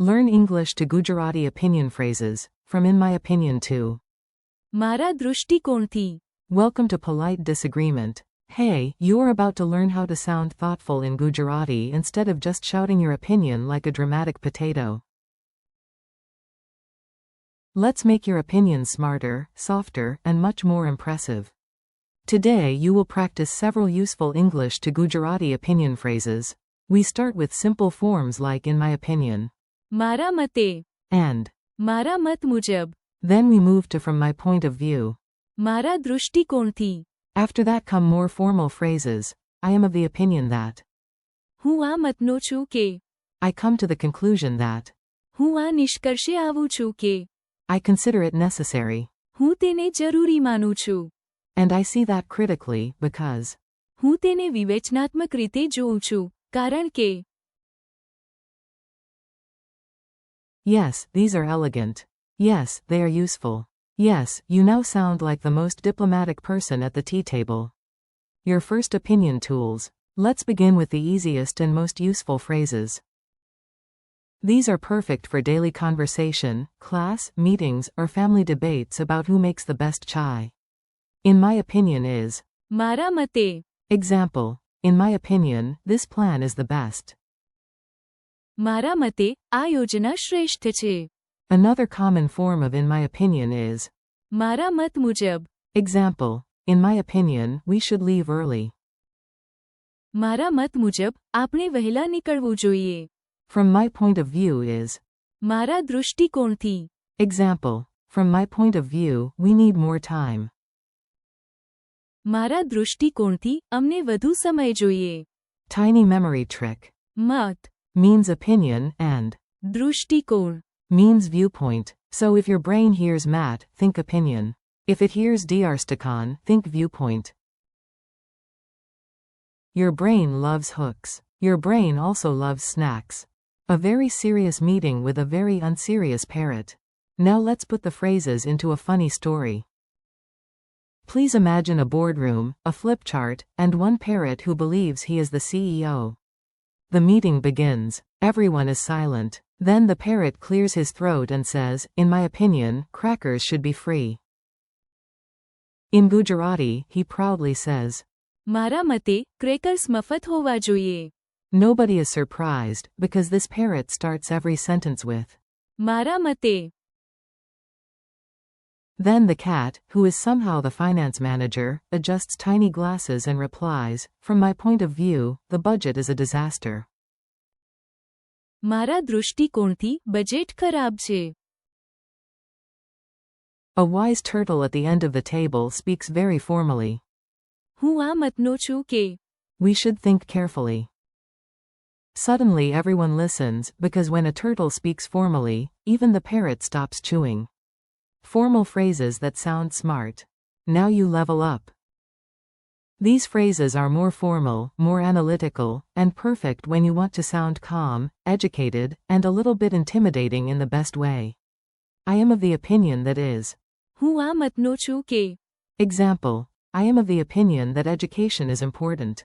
Learn English to Gujarati opinion phrases, from in my opinion to. મારા દૃષ્ટિકોણથી. Welcome to Polite Disagreement. Hey, you're about to learn how to sound thoughtful in Gujarati instead of just shouting your opinion like a dramatic potato. Let's make your opinion smarter, softer, and much more impressive. Today you will practice several useful English to Gujarati opinion phrases. We start with simple forms like in my opinion. મારા મતે. And. મારા મત મુજબ. Then we move to from my point of view. મારા દૃષ્ટિકોણથી. After that come more formal phrases. I am of the opinion that. હું આ મતનો છું કે. I come to the conclusion that. હું આ નિષ્કર્ષે આવું છું કે. I consider it necessary. હું તેને જરૂરી માનું છું. And I see that critically, because. હું તેને વિવેચનાત્મક રીતે જોઉં છું, કારણ કે. Yes, these are elegant. Yes, they are useful. Yes, you now sound like the most diplomatic person at the tea table. Your first opinion tools. Let's begin with the easiest and most useful phrases. These are perfect for daily conversation, class, meetings, or family debates about who makes the best chai. In my opinion is. મારા મતે. Example. In my opinion, this plan is the best. મારા મતે, આ યોજના શ્રેષ્ઠ છે. Another common form of in my opinion is. મારા મત મુજબ. Example. In my opinion, we should leave early. મારા મત મુજબ, આપણે વહેલા નીકળવું જોઈએ. From my point of view is. મારા દૃષ્ટિકોણથી. Example. From my point of view, we need more time. મારા દૃષ્ટિકોણથી, અમને વધુ સમય જોઈએ. Tiny memory trick. મત. Means opinion and. દૃષ્ટિકોણ. Means viewpoint. So if your brain hears Matt, think opinion. If it hears Diarstakhan, think viewpoint. Your brain loves hooks. Your brain also loves snacks. A very serious meeting with a very unserious parrot. Now let's put the phrases into a funny story. Please imagine a boardroom, a flip chart, and one parrot who believes he is the CEO. The meeting begins. Everyone is silent. Then the parrot clears his throat and says, in my opinion, crackers should be free. In Gujarati, he proudly says. મારા મતે, crackers મફત હોવા જોઈએ. Nobody is surprised, because this parrot starts every sentence with. મારા મતે. Then the cat, who is somehow the finance manager, adjusts tiny glasses and replies, from my point of view, the budget is a disaster. મારા દૃષ્ટિકોણથી, budget ખરાબ છે. A wise turtle at the end of the table speaks very formally. હું આ મતનો છું કે. We should think carefully. Suddenly everyone listens, because when a turtle speaks formally, even the parrot stops chewing. Formal phrases that sound smart. Now you level up. These phrases are more formal, more analytical, and perfect when you want to sound calm, educated, and a little bit intimidating in the best way. I am of the opinion that is. હું આ મતનો છું કે. Example. I am of the opinion that education is important.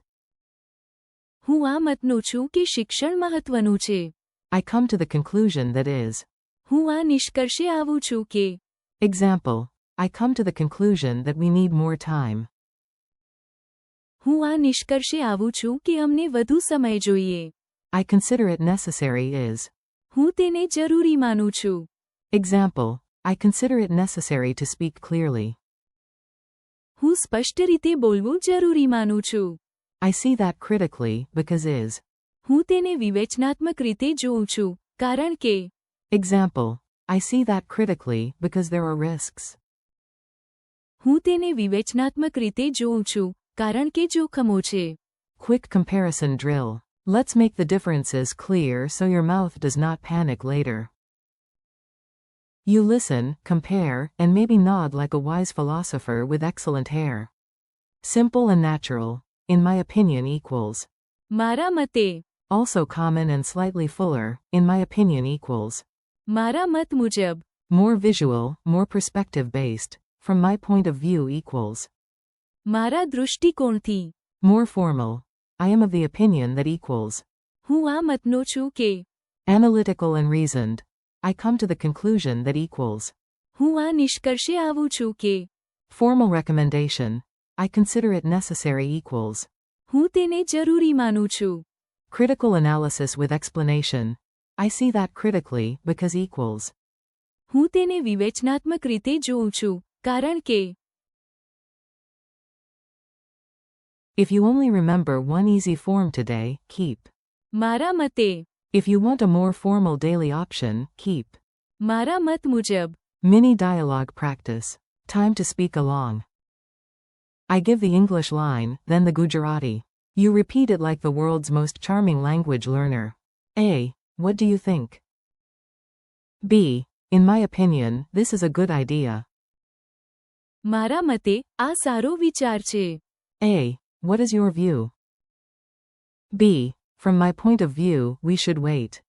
હું આ મતનો છું કે શિક્ષણ મહત્વનું છે. I come to the conclusion that is. હું આ નિષ્કર્ષે આવું છું કે. Example. I come to the conclusion that we need more time. હું આ નિષ્કર્ષે આવું છું કે અમને વધુ સમય જોઈએ. I consider it necessary is. હું તેને જરૂરી માનું છું. Example. I consider it necessary to speak clearly. હું સ્પષ્ટ રીતે બોલવું જરૂરી માનું છું. I see that critically, because is. હું તેને વિવેચનાત્મક રીતે જોઉં છું, કારણ કે. Example. I see that critically, because there are risks. હું તેને વિવેચનાત્મક રીતે જોઉં છું, કારણ કે જોખમો છે. Quick comparison drill. Let's make the differences clear so your mouth does not panic later. You listen, compare, and maybe nod like a wise philosopher with excellent hair. Simple and natural. In my opinion equals. મારા મતે. Also common and slightly fuller. In my opinion equals. મારા મત મુજબ. More visual, more perspective-based. From my point of view equals. મારા દૃષ્ટિકોણથી. More formal. I am of the opinion that equals. હું આ મતનો છું કે. Analytical and reasoned. I come to the conclusion that equals. હું આ નિષ્કર્ષે આવું છું કે Formal recommendation. I consider it necessary equals. હું તેને જરૂરી માનું છું. Critical analysis with explanation. I see that critically because equals. હું તેને વિવેચનાત્મક રીતે જોઉં છું કારણ કે If you only remember one easy form today, keep. મારા મતે If you want a more formal daily option, keep. મારા મત મુજબ Mini dialogue practice. Time to speak along. I give the English line, then the Gujarati. You repeat it like the world's most charming language learner. A. What do you think? B. In my opinion, this is a good idea. મારા મતે આ સારો વિચાર છે. A. What is your view? B. From my point of view, we should wait.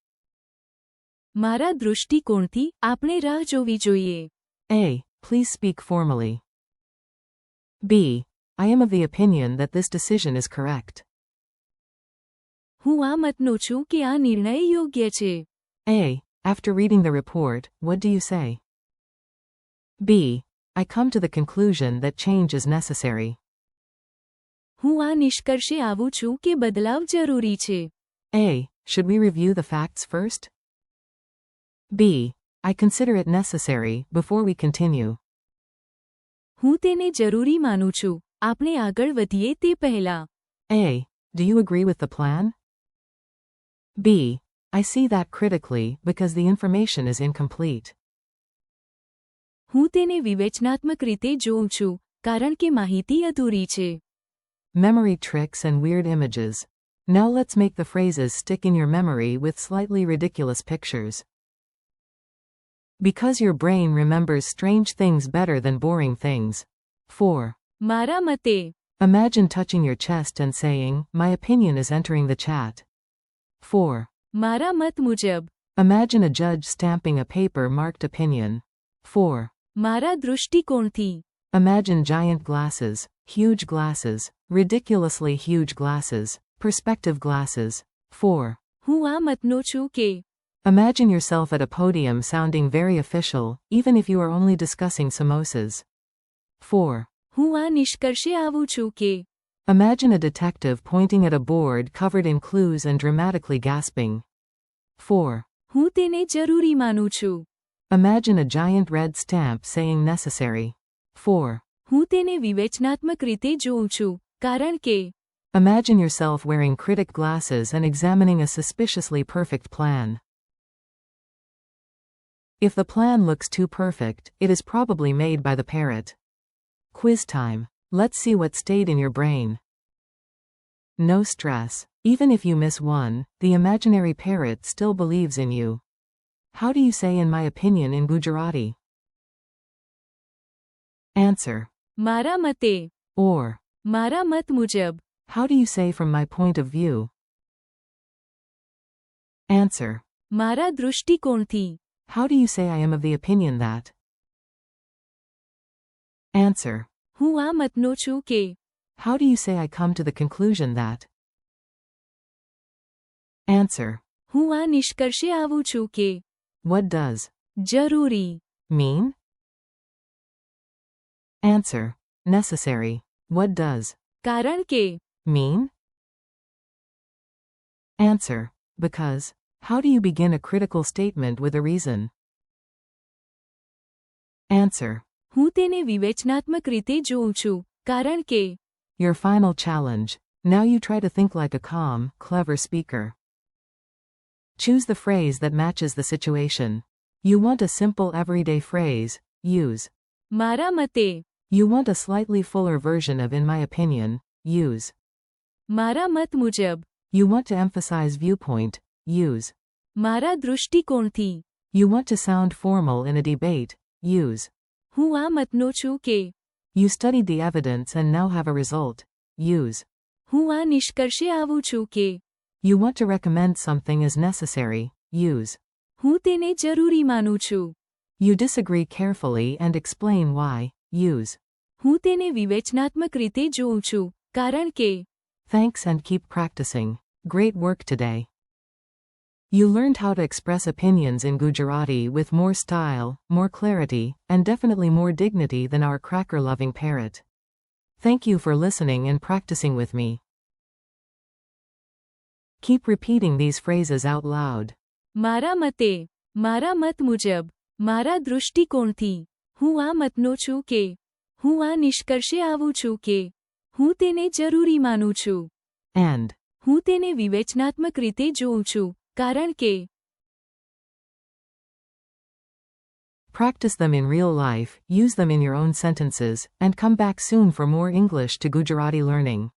મારા દૃષ્ટિકોણથી આપણે રાહ જોવી જોઈએ. A. Please speak formally. B. I am of the opinion that this decision is correct. હું આ મતનો છું કે આ નિર્ણય યોગ્ય છે. A. After reading the report, what do you say? B. I come to the conclusion that change is necessary. હું આ નિષ્કર્ષે આવું છું કે બદલાવ જરૂરી છે. A. Should we review the facts first? B. I consider it necessary before we continue. હું તેને જરૂરી માનું છું. આપણે આગળ વધીએ તે પહેલા. A. Do you agree with the plan? B. I see that critically because the information is incomplete. હું તેને વિવેચનાત્મક રીતે જોઉં છું કારણ કે માહિતી અધૂરી છે. Memory tricks and weird images. Now let's make the phrases stick in your memory with slightly ridiculous pictures. Because your brain remembers strange things better than boring things. 4. મારા મતે Imagine touching your chest and saying, my opinion is entering the chat. 4. મારા મત મુજબ Imagine a judge stamping a paper marked opinion. 4. મારા દૃષ્ટિકોણથી Imagine giant glasses, huge glasses, ridiculously huge glasses, perspective glasses. 4. હું આ મતનો છું કે Imagine yourself at a podium sounding very official, even if you are only discussing samosas. 4. હું આ નિષ્કર્ષે આવું છું કે Imagine a detective pointing at a board covered in clues and dramatically gasping. 4. હું તેને જરૂરી માનું છું. Imagine a giant red stamp saying necessary. 4. હું તેને વિવેચનાત્મક રીતે જોઉં છું કારણ કે Imagine yourself wearing critic glasses and examining a suspiciously perfect plan. If the plan looks too perfect, it is probably made by the parrot. Quiz time. Let's see what stayed in your brain. No stress. Even if you miss one, the imaginary parrot still believes in you. How do you say in my opinion in Gujarati? Answer. મારા મતે Or. મારા મત મુજબ How do you say from my point of view? Answer. મારા દૃષ્ટિકોણથી How do you say I am of the opinion that? Answer. હું આ મતનો છું કે How do you say I come to the conclusion that? Answer. હું આ નિષ્કર્ષે આવું છું કે What does જરૂરી mean? Answer. Necessary. What does કારણ કે mean? Answer. Because. How do you begin a critical statement with a reason? Answer. હું તેને વિવેચનાત્મક રીતે જોઉં છું કારણ કે Your final challenge. Now you try to think like a calm, clever speaker. Choose the phrase that matches the situation. You want a simple everyday phrase. Use. મારા મતે You want a slightly fuller version of in my opinion. Use. મારા મત મુજબ You want to emphasize viewpoint. Use. મારા દૃષ્ટિકોણથી You want to sound formal in a debate. Use. હું આ મતનો છું કે You studied the evidence and now have a result. Use. હું આ નિષ્કર્ષે આવું છું કે You want to recommend something as necessary. Use. હું તેને જરૂરી માનું છું. You disagree carefully and explain why. Use. હું તેને વિવેચનાત્મક રીતે જોઉં છું કારણ કે Thanks and keep practicing. Great work today. You learned how to express opinions in Gujarati with more style, more clarity, and definitely more dignity than our cracker-loving parrot. Thank you for listening and practicing with me. Keep repeating these phrases out loud. મારા મતે, મારા મત મુજબ, મારા દૃષ્ટિકોણથી, હું આ મતનો છું કે, હું આ નિષ્કર્ષે આવું છું કે, હું તેને જરૂરી માનું છું. And હું તેને વિવેચનાત્મક રીતે જોઉં છું, કારણ કે. Practice them in real life, use them in your own sentences, and come back soon for more English to Gujarati learning.